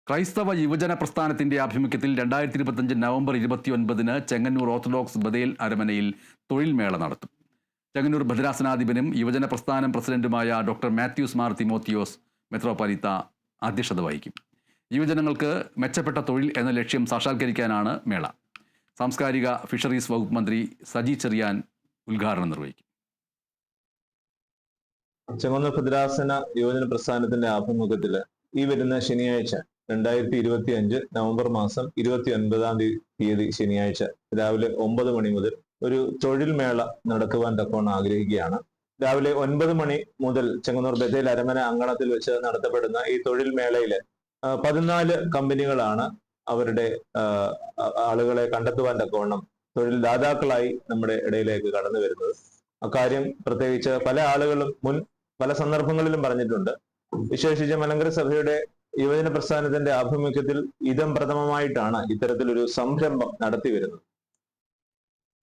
ക്രൈസ്തവ യുവജന പ്രസ്ഥാനത്തിന്റെ ആഭിമുഖ്യത്തിൽ 2025 നവംബർ 29-ന് ചെങ്ങന്നൂർ ഓർത്തഡോക്സ് ബദേൽ അരമനയിൽ തൊഴിൽ മേള നടത്തും. ചെങ്ങന്നൂർ ഭദ്രാസനാധിപനും യുവജന പ്രസ്ഥാനം പ്രസിഡന്റുമായ ഡോക്ടർ മാത്യൂസ് മാർ തിമോത്തിയോസ് മെത്രോപൊലീത്ത അധ്യക്ഷത വഹിക്കും. യുവജനങ്ങൾക്ക് മെച്ചപ്പെട്ട തൊഴിൽ എന്ന ലക്ഷ്യം സാക്ഷാത്കരിക്കാനാണ് മേള. സാംസ്കാരിക ഫിഷറീസ് വകുപ്പ് മന്ത്രി സജി ചെറിയാൻ ഉദ്ഘാടനം നിർവഹിക്കും. ചെങ്ങന്നൂർ ഭദ്രാസന യുവജന പ്രസ്ഥാനത്തിന്റെ ആഭിമുഖ്യത്തിൽ ഈ വരുന്ന ശനിയാഴ്ച 2025 നവംബർ മാസം 29-ാം തീയതി ശനിയാഴ്ച രാവിലെ 9 മണി മുതൽ ഒരു തൊഴിൽ മേള നടക്കുവാൻ തക്കവണ്ണം ആഗ്രഹിക്കുകയാണ്. രാവിലെ 9 മണി മുതൽ ചെങ്ങന്നൂർ ബദേൽ അരമന അങ്കണത്തിൽ വെച്ച് നടത്തപ്പെടുന്ന ഈ തൊഴിൽ മേളയിൽ 14 കമ്പനികളാണ് അവരുടെ ആളുകളെ കണ്ടെത്തുവാൻ തക്കവണ്ണം തൊഴിൽ ദാതാക്കളായി നമ്മുടെ ഇടയിലേക്ക് കടന്നു വരുന്നത്. അക്കാര്യം പ്രത്യേകിച്ച് പല ആളുകളും പല സന്ദർഭങ്ങളിലും പറഞ്ഞിട്ടുണ്ട്. വിശേഷിച്ച് മലങ്കര സഭയുടെ യുവജന പ്രസ്ഥാനത്തിന്റെ ആഭിമുഖ്യത്തിൽ ഇദം പ്രഥമമായിട്ടാണ് ഇത്തരത്തിലൊരു സംരംഭം നടത്തി വരുന്നത്.